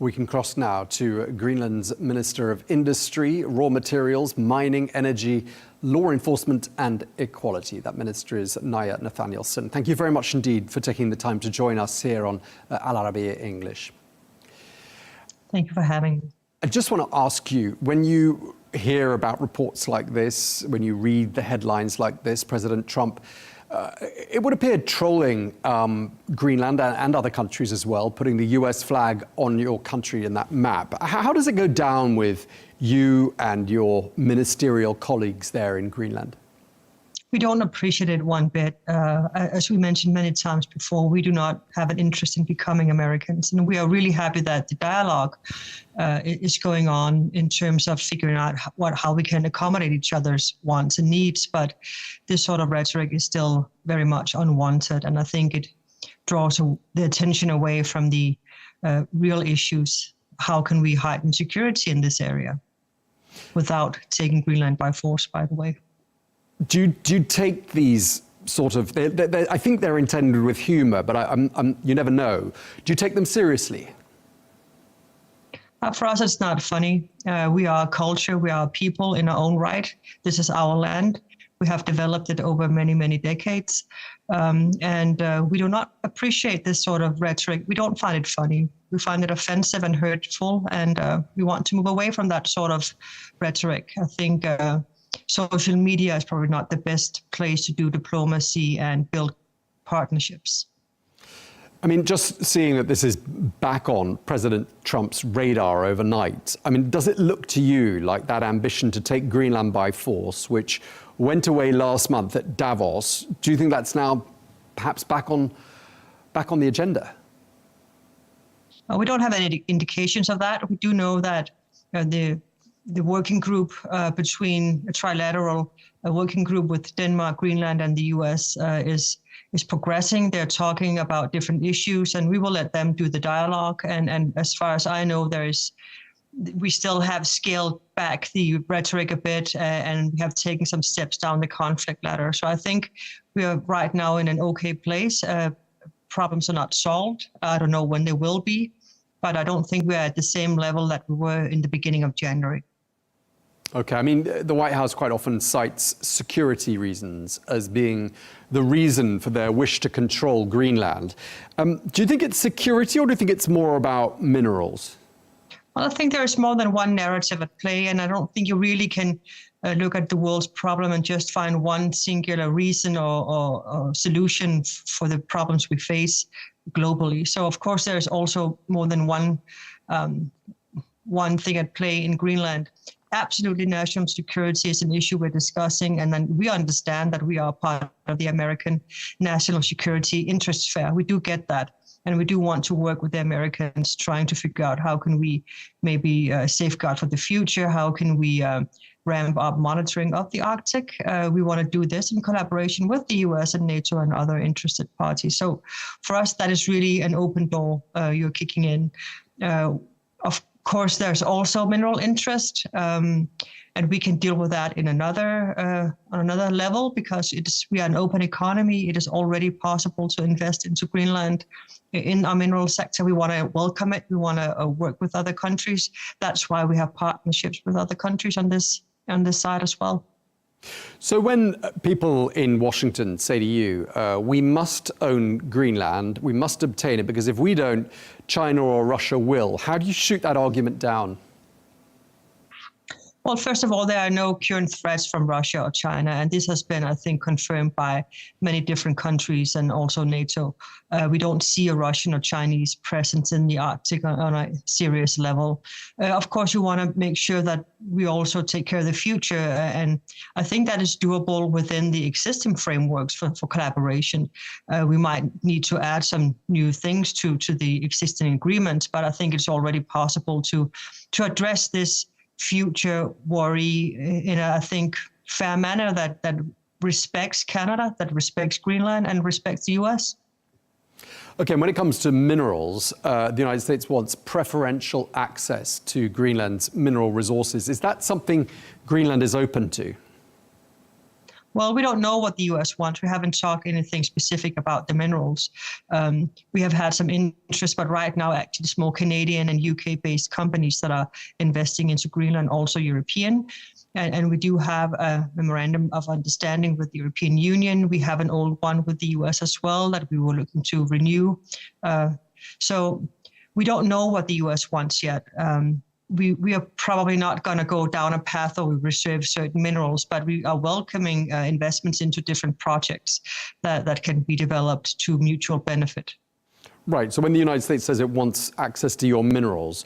We can cross now to Greenland's Minister of Industry, Raw Materials, Mining, Energy, Law Enforcement and Equality. That minister is Naaja Nathanielsen. Thank you very much indeed for taking the time to join us here on Arabiya English. Thank you for having me. I just want to ask you, when you hear about reports like this, when you read the headlines like this, President Trump, it would appear trolling Greenland and other countries as well, putting the US flag on your country in that map. How does it go down with you and your ministerial colleagues there in Greenland? We don't appreciate it one bit. As we mentioned many times before, we do not have an interest in becoming Americans. And we are really happy that the dialogue is going on in terms of figuring out how we can accommodate each other's wants and needs. But this sort of rhetoric is still very much unwanted. And I think it draws the attention away from the real issues. How can we heighten security in this area without taking Greenland by force, by the way? Do you take these sort of, I think they're intended with humor, but you never know. Do you take them seriously? For us, it's not funny. We are a culture, we are a people in our own right. This is our land. We have developed it over many, many decades. And we do not appreciate this sort of rhetoric. We don't find it funny. We find it offensive and hurtful, and we want to move away from that sort of rhetoric. I think social media is probably not the best place to do diplomacy and build partnerships. I mean, just seeing that this is back on President Trump's radar overnight, I mean, does it look to you like that ambition to take Greenland by force, which went away last month at Davos, do you think that's now perhaps back on the agenda? We don't have any indications of that. We do know that the working group between a trilateral working group with Denmark, Greenland, and the US is progressing. They're talking about different issues, and we will let them do the dialogue. And as far as I know, we still have scaled back the rhetoric a bit, and we have taken some steps down the conflict ladder. So I think we are right now in an okay place. Problems are not solved. I don't know when they will be, but I don't think we're at the same level that we were in the beginning of January. Okay, I mean, the White House quite often cites security reasons as being the reason for their wish to control Greenland. Do you think it's security, or do you think it's more about minerals? Well, I think there's more than one narrative at play, and I don't think you really can look at the world's problem and just find one singular reason or solution for the problems we face globally. So, of course, there's also more than one thing at play in Greenland. Absolutely, national security is an issue we're discussing, and then we understand that we are part of the American national security interest sphere. We do get that, and we do want to work with the Americans trying to figure out how can we maybe safeguard for the future, how can we ramp up monitoring of the Arctic. We want to do this in collaboration with the US and NATO and other interested parties. So for us, that is really an open door you're kicking in. Of course, there's also mineral interest, and we can deal with that in on another level, because we are an open economy. It is already possible to invest into Greenland in our mineral sector. We want to welcome it. We want to work with other countries. That's why we have partnerships with other countries on this side as well. So when people in Washington say to you, we must own Greenland, we must obtain it, because if we don't, China or Russia will, how do you shoot that argument down? Well, first of all, there are no current threats from Russia or China, and this has been, I think, confirmed by many different countries and also NATO. We don't see a Russian or Chinese presence in the Arctic on a serious level. Of course, you want to make sure that we also take care of the future, and I think that is doable within the existing frameworks for collaboration. We might need to add some new things to the existing agreements, but I think it's already possible to address this future worry in a, I think, fair manner that respects Canada, that respects Greenland, and respects the US. Okay, when it comes to minerals, the United States wants preferential access to Greenland's mineral resources. Is that something Greenland is open to? Well, we don't know what the US wants. We haven't talked anything specific about the minerals. We have had some interest, but right now, actually, it's more Canadian and UK-based companies that are investing into Greenland, also European. And we do have a memorandum of understanding with the European Union. We have an old one with the US as well that we were looking to renew. So we don't know what the US wants yet. We are probably not going to go down a path where we reserve certain minerals, but we are welcoming investments into different projects that can be developed to mutual benefit. Right. So when the United States says it wants access to your minerals,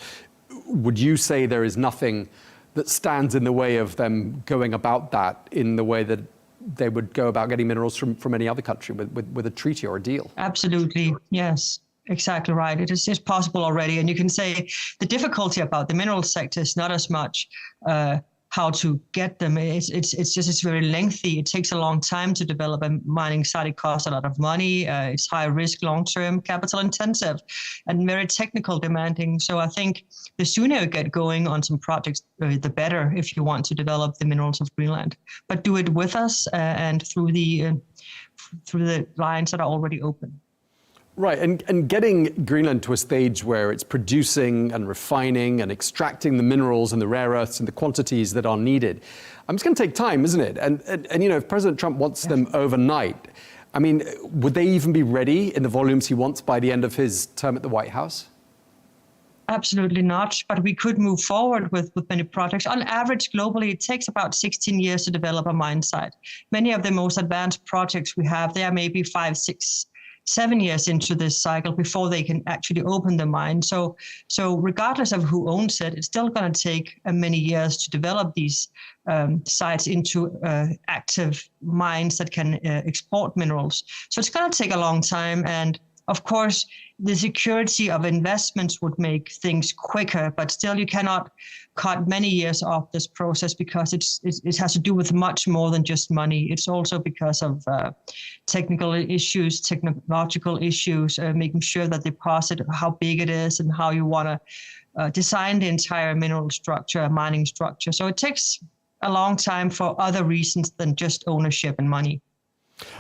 would you say there is nothing that stands in the way of them going about that in the way that they would go about getting minerals from any other country with a treaty or a deal? Absolutely. Yes. Exactly right. It is possible already. And you can say the difficulty about the mineral sector is not as much how to get them. It's very lengthy. It takes a long time to develop a mining site. It costs a lot of money. It's high risk, long-term, capital intensive, and very technical demanding. So I think the sooner you get going on some projects, the better if you want to develop the minerals of Greenland. But do it with us and through the lines that are already open. Right, and getting Greenland to a stage where it's producing and refining and extracting the minerals and the rare earths and the quantities that are needed, it's going to take time, isn't it? And you know, if President Trump wants them overnight, I mean, would they even be ready in the volumes he wants by the end of his term at the White House? Absolutely not, but we could move forward with many projects. On average, globally, it takes about 16 years to develop a mine site. Many of the most advanced projects we have, they are maybe 5, 6, 7 years into this cycle before they can actually open the mine. So regardless of who owns it, it's still going to take many years to develop these sites into active mines that can export minerals. So it's going to take a long time. And of course, the security of investments would make things quicker, but still you cannot cut many years off this process because it has to do with much more than just money. It's also because of technical issues, technological issues, making sure that the deposit, how big it is and how you want to design the entire mineral structure, mining structure. So it takes a long time for other reasons than just ownership and money.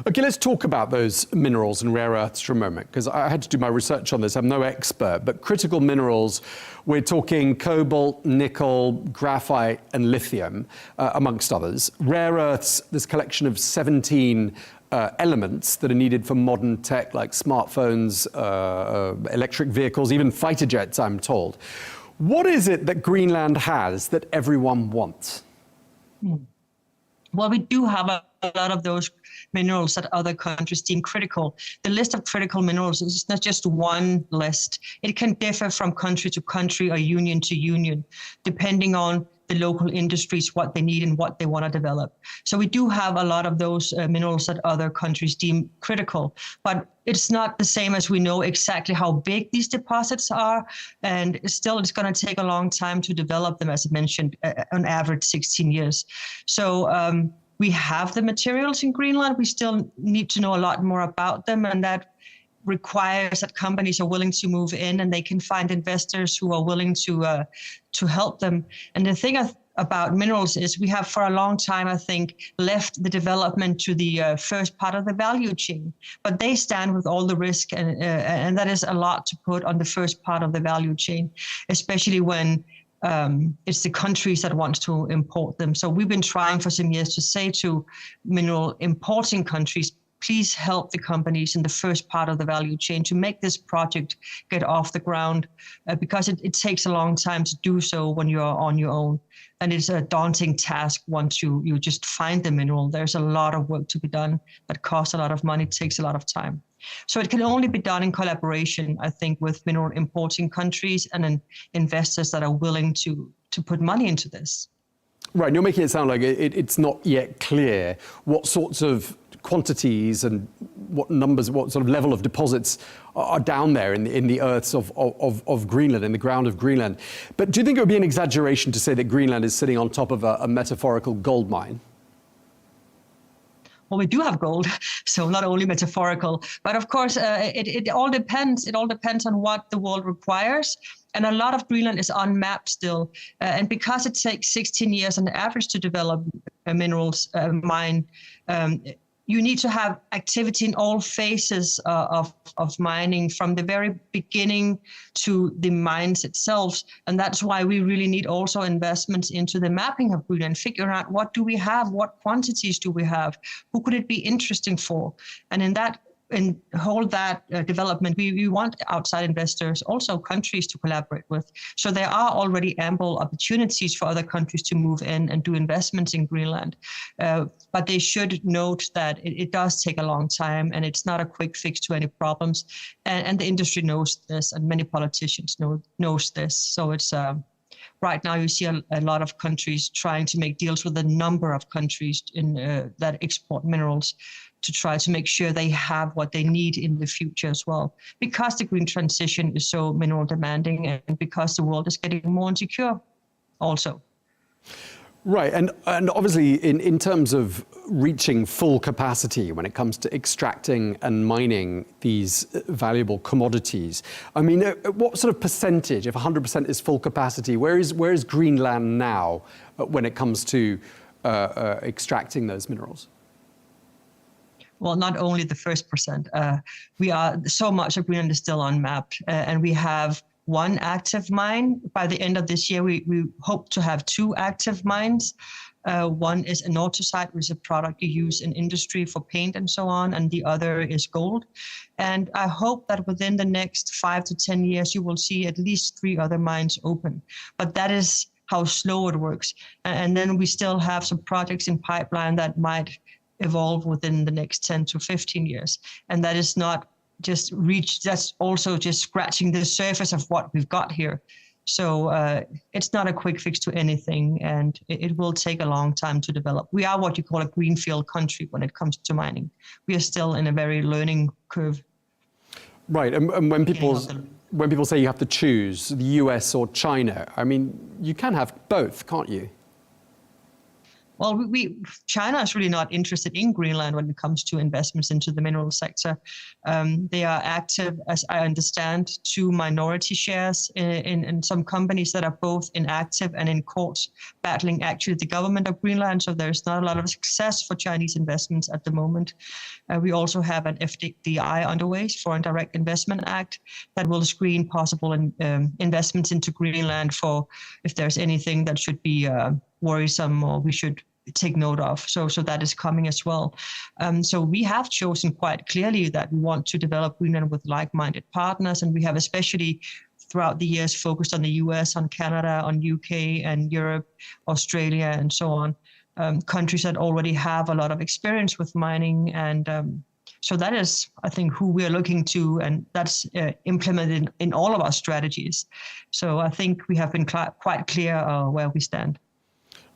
Okay, let's talk about those minerals and rare earths for a moment, because I had to do my research on this. I'm no expert, but critical minerals, we're talking cobalt, nickel, graphite, and lithium, amongst others. Rare earths, this collection of 17 elements that are needed for modern tech like smartphones, electric vehicles, even fighter jets, I'm told. What is it that Greenland has that everyone wants? Well, we do have a lot of those minerals that other countries deem critical. The list of critical minerals is not just one list. It can differ from country to country or union to union, depending on the local industries, what they need and what they want to develop. So we do have a lot of those minerals that other countries deem critical, but it's not the same as we know exactly how big these deposits are. And still, it's going to take a long time to develop them, as I mentioned, on average 16 years. So we have the materials in Greenland. We still need to know a lot more about them, and that requires that companies are willing to move in and they can find investors who are willing to help them. And the thing about minerals is we have for a long time, I think, left the development to the first part of the value chain, but they stand with all the risk, and that is a lot to put on the first part of the value chain, especially when it's the countries that want to import them. So we've been trying for some years to say to mineral importing countries, please help the companies in the first part of the value chain to make this project get off the ground, because it takes a long time to do so when you're on your own. And it's a daunting task once you just find the mineral. There's a lot of work to be done that costs a lot of money, takes a lot of time. So it can only be done in collaboration, I think, with mineral importing countries and then investors that are willing to put money into this. Right, and you're making it sound like it's not yet clear what sorts of quantities and what numbers, what sort of level of deposits are down there in the earths of Greenland, in the ground of Greenland. But do you think it would be an exaggeration to say that Greenland is sitting on top of a metaphorical gold mine? Well, we do have gold. So not only metaphorical, but of course, it all depends. It all depends on what the world requires. And a lot of Greenland is unmapped still. And because it takes 16 years on average to develop a minerals mine, you need to have activity in all phases of mining, from the very beginning to the mines itself. And that's why we really need also investments into the mapping of Greenland, figuring out what do we have, what quantities do we have, who could it be interesting for? And in that hold that development, we want outside investors, also countries to collaborate with. So there are already ample opportunities for other countries to move in and do investments in Greenland. But they should note that it does take a long time, and it's not a quick fix to any problems. And the industry knows this, and many politicians knows this. So it's right now you see a lot of countries trying to make deals with a number of countries that export minerals, to try to make sure they have what they need in the future as well, because the green transition is so mineral demanding, and because the world is getting more insecure also. Right, and obviously in terms of reaching full capacity when it comes to extracting and mining these valuable commodities, I mean, what sort of percentage, if 100% is full capacity, where is Greenland now when it comes to extracting those minerals? Well, not only the first percent. We are so much of Greenland is still unmapped, and we have one active mine. By the end of this year, we hope to have 2 active mines. One is anorthosite, which is a product you use in industry for paint and so on, and the other is gold. And I hope that within the next 5 to 10 years, you will see at least 3 other mines open. But that is how slow it works. And then we still have some projects in pipeline that might evolve within the next 10 to 15 years. And that is not just that's also just scratching the surface of what we've got here. So it's not a quick fix to anything, and it will take a long time to develop. We are what you call a greenfield country when it comes to mining. We are still in a very learning curve. Right, and when people say you have to choose the US or China, I mean, you can have both, can't you? Well, China is really not interested in Greenland when it comes to investments into the mineral sector. They are active, as I understand, 2 minority shares in some companies that are both in active and in courts, battling actually the government of Greenland. So there's not a lot of success for Chinese investments at the moment. We also have an FDI underway, Foreign Direct Investment Act, that will screen possible investments into Greenland for if there's anything that should be worrisome or we should take note of. So that is coming as well. So we have chosen quite clearly that we want to develop Greenland with like-minded partners, and we have especially throughout the years focused on the US, on Canada, on UK and Europe, Australia, and so on, countries that already have a lot of experience with mining. And so that is, I think, who we're looking to, and that's implemented in all of our strategies. So I think we have been quite clear where we stand.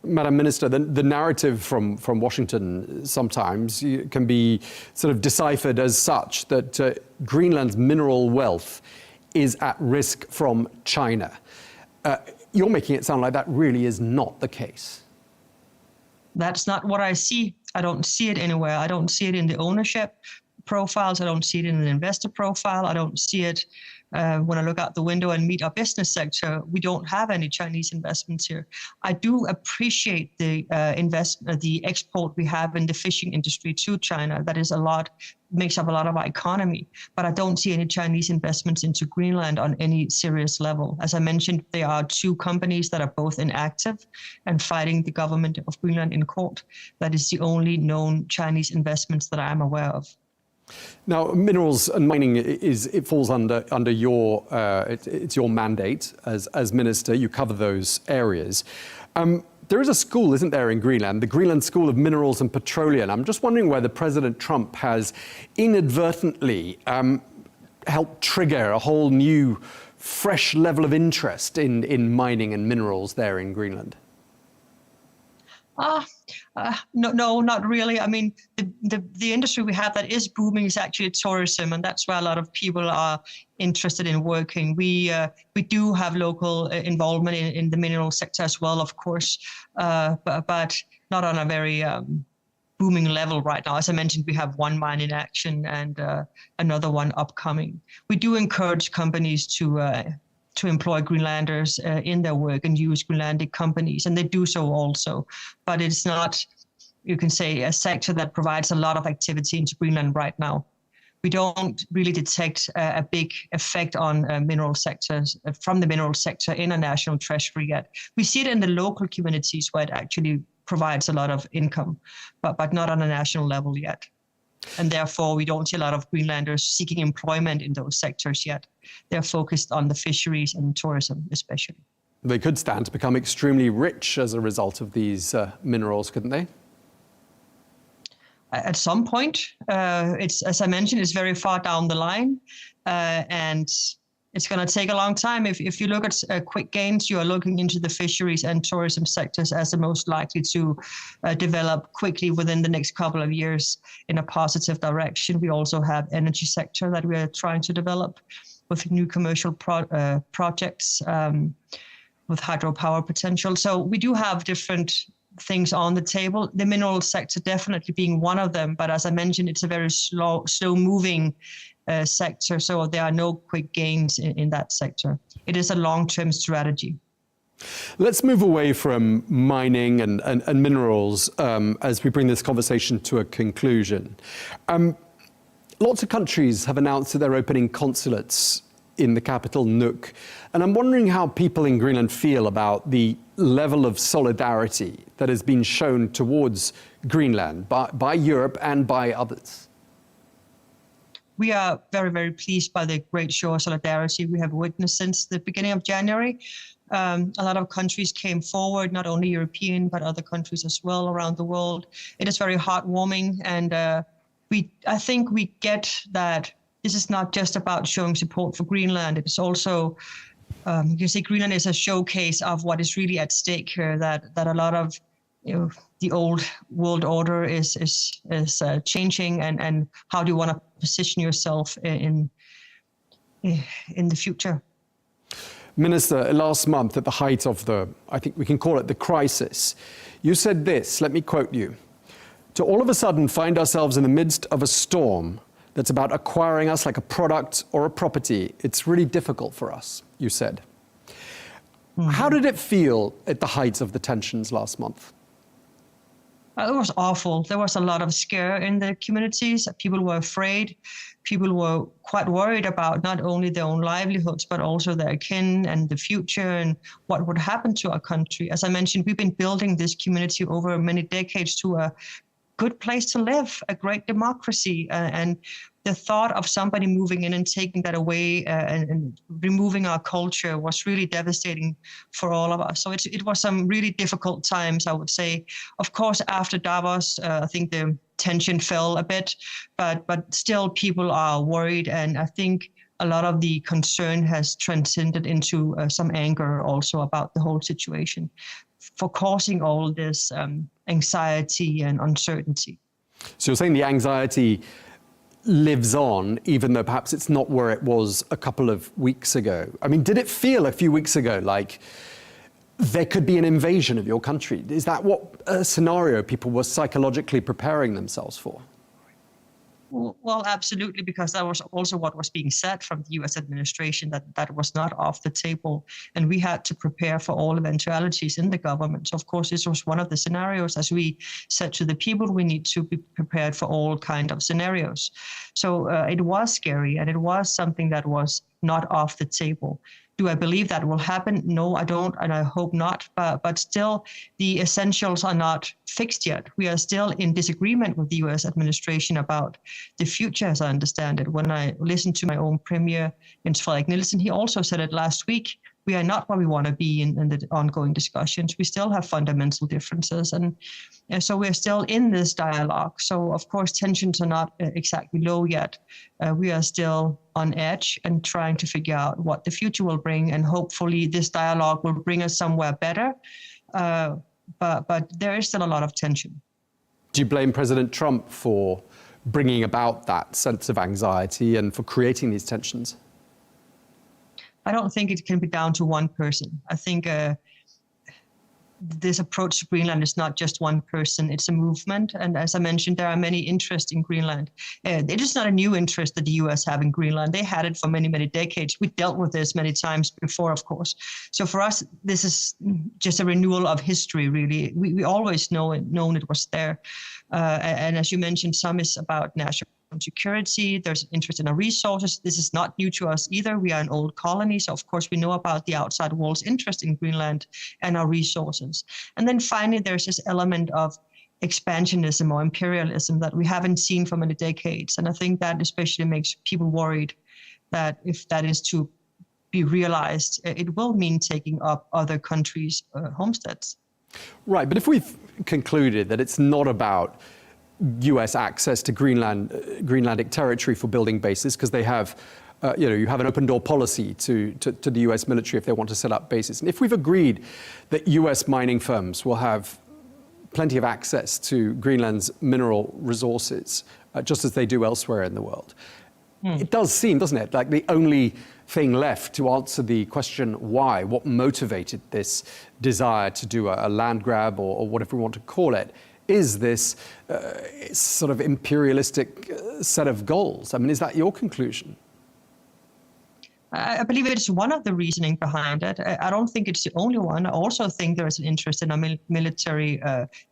Madam Minister, the narrative from Washington sometimes can be sort of deciphered as such that Greenland's mineral wealth is at risk from China. You're making it sound like that really is not the case. That's not what I see. I don't see it anywhere. I don't see it in the ownership profiles. I don't see it in the investor profile. I don't see it when I look out the window and meet our business sector. We don't have any Chinese investments here. I do appreciate the the export we have in the fishing industry to China. That is makes up a lot of our economy. But I don't see any Chinese investments into Greenland on any serious level. As I mentioned, there are 2 companies that are both inactive and fighting the government of Greenland in court. That is the only known Chinese investments that I am aware of. Now, minerals and mining it falls under your it's your mandate as minister. You cover those areas. There is a school, isn't there, in Greenland, the Greenland School of Minerals and Petroleum. I'm just wondering whether President Trump has inadvertently helped trigger a whole new, fresh level of interest in mining and minerals there in Greenland. No, not really. I mean, the industry we have that is booming is actually tourism, and that's where a lot of people are interested in working. We do have local involvement in the mineral sector as well, of course, but not on a very booming level right now. As I mentioned, we have one mine in action and another one upcoming. We do encourage companies to employ Greenlanders in their work and use Greenlandic companies, and they do so also. But it's not, you can say, a sector that provides a lot of activity into Greenland right now. We don't really detect a big effect on mineral sectors from the mineral sector in a national treasury yet. We see it in the local communities where it actually provides a lot of income, but not on a national level yet. And therefore, we don't see a lot of Greenlanders seeking employment in those sectors yet. They're focused on the fisheries and tourism, especially. They could stand to become extremely rich as a result of these minerals, couldn't they? At some point, it's, as I mentioned, it's very far down the line, and it's going to take a long time. If you look at quick gains, you are looking into the fisheries and tourism sectors as the most likely to develop quickly within the next couple of years in a positive direction. We also have energy sector that we are trying to develop with new commercial projects with hydropower potential. So we do have different things on the table, the mineral sector definitely being one of them. But as I mentioned, it's a very slow moving sector. So there are no quick gains in that sector. It is a long-term strategy. Let's move away from mining and minerals as we bring this conversation to a conclusion. Lots of countries have announced that they're opening consulates in the capital, Nuuk. And I'm wondering how people in Greenland feel about the level of solidarity that has been shown towards Greenland by Europe and by others. We are very, very pleased by the great show of solidarity we have witnessed since the beginning of January. A lot of countries came forward, not only European, but other countries as well around the world. It is very heartwarming, and I think we get that this is not just about showing support for Greenland. It's also, you can say Greenland is a showcase of what is really at stake here, that a lot of the old world order is changing, and how do you want to position yourself in the future. Minister, last month at the height of I think we can call it the crisis, you said this, let me quote you: "To all of a sudden find ourselves in the midst of a storm that's about acquiring us like a product or a property, it's really difficult for us," you said. Mm-hmm. How did it feel at the height of the tensions last month? It was awful. There was a lot of scare in the communities. People were afraid. People were quite worried about not only their own livelihoods, but also their kin and the future and what would happen to our country. As I mentioned, we've been building this community over many decades to a good place to live, a great democracy, and the thought of somebody moving in and taking that away and removing our culture was really devastating for all of us. So it was some really difficult times, I would say. Of course, after Davos, I think the tension fell a bit, but still people are worried, and I think a lot of the concern has transcended into some anger also about the whole situation for causing all this anxiety and uncertainty. So you're saying the anxiety lives on, even though perhaps it's not where it was a couple of weeks ago. I mean, did it feel a few weeks ago like there could be an invasion of your country? Is that what scenario people were psychologically preparing themselves for? Well, absolutely, because that was also what was being said from the U.S. administration, that was not off the table. And we had to prepare for all eventualities in the government. So, of course, this was one of the scenarios. As we said to the people, we need to be prepared for all kinds of scenarios. So it was scary, and it was something that was not off the table. Do I believe that will happen? No, I don't, and I hope not. But still, the essentials are not fixed yet. We are still in disagreement with the U.S. administration about the future, as I understand it. When I listened to my own Premier, Jens Frederik Nielsen, he also said it last week. We are not where we want to be in the ongoing discussions. We still have fundamental differences. And so we're still in this dialogue. So, of course, tensions are not exactly low yet. We are still on edge and trying to figure out what the future will bring. And hopefully this dialogue will bring us somewhere better. But there is still a lot of tension. Do you blame President Trump for bringing about that sense of anxiety and for creating these tensions? I don't think it can be down to one person. I think this approach to Greenland is not just one person, it's a movement. And as I mentioned, there are many interests in Greenland. It is not a new interest that the US have in Greenland. They had it for many, many decades. We dealt with this many times before, of course. So for us, this is just a renewal of history, really. We always known it was there. And as you mentioned, some is about national security. There's interest in our resources. This is not new to us either. We are an old colony, so of course we know about the outside world's interest in Greenland and our resources. And then finally, there's this element of expansionism or imperialism that we haven't seen for many decades. And I think that especially makes people worried that if that is to be realized, it will mean taking up other countries' homesteads. Right, but if we've concluded that it's not about US access to Greenlandic territory for building bases, because they have, you have an open door policy to the US military if they want to set up bases. And if we've agreed that US mining firms will have plenty of access to Greenland's mineral resources, just as they do elsewhere in the world, it does seem, doesn't it, like the only thing left to answer the question why, what motivated this desire to do a land grab or whatever we want to call it, is this sort of imperialistic set of goals. I mean, is that your conclusion? I believe it's one of the reasoning behind it. I don't think it's the only one. I also think there is an interest in our military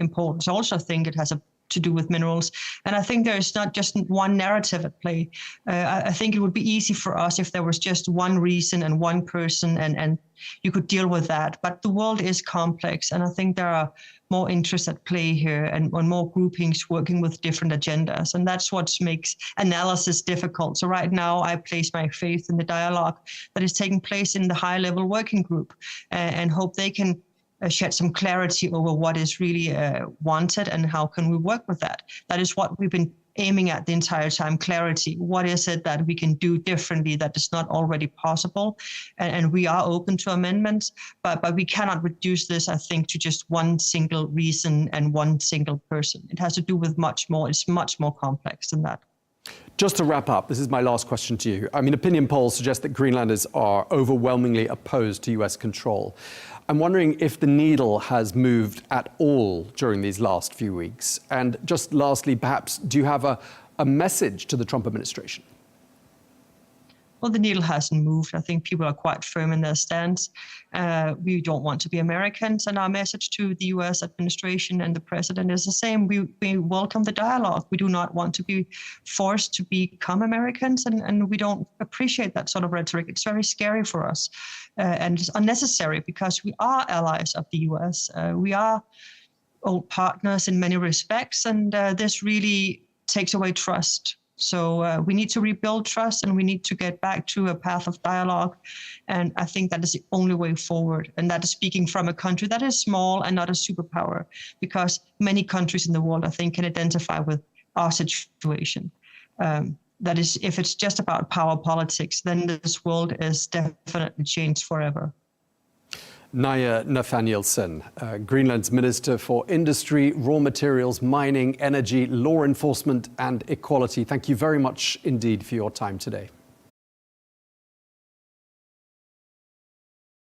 importance. I also think it has to do with minerals. And I think there is not just one narrative at play. I think it would be easy for us if there was just one reason and one person and you could deal with that. But the world is complex. And I think there are more interests at play here and more groupings working with different agendas. And that's what makes analysis difficult. So right now I place my faith in the dialogue that is taking place in the high-level working group and hope they can shed some clarity over what is really wanted and how can we work with that. That is what we've been aiming at the entire time, clarity. What is it that we can do differently that is not already possible? And we are open to amendments, but we cannot reduce this, I think, to just one single reason and one single person. It has to do with much more. It's much more complex than that. Just to wrap up, this is my last question to you. I mean, opinion polls suggest that Greenlanders are overwhelmingly opposed to US control. I'm wondering if the needle has moved at all during these last few weeks. And just lastly, perhaps, do you have a message to the Trump administration? Well, the needle hasn't moved. I think people are quite firm in their stance. We don't want to be Americans, and our message to the US administration and the president is the same. We welcome the dialogue. We do not want to be forced to become Americans, and we don't appreciate that sort of rhetoric. It's very scary for us, and it's unnecessary because we are allies of the US. We are old partners in many respects, and this really takes away trust. So we need to rebuild trust and we need to get back to a path of dialogue. And I think that is the only way forward. And that is speaking from a country that is small and not a superpower, because many countries in the world, I think, can identify with our situation. That is, if it's just about power politics, then this world is definitely changed forever. Naaja Nathanielsen, Greenland's Minister for Industry, Raw Materials, Mining, Energy, Law Enforcement and Equality. Thank you very much indeed for your time today.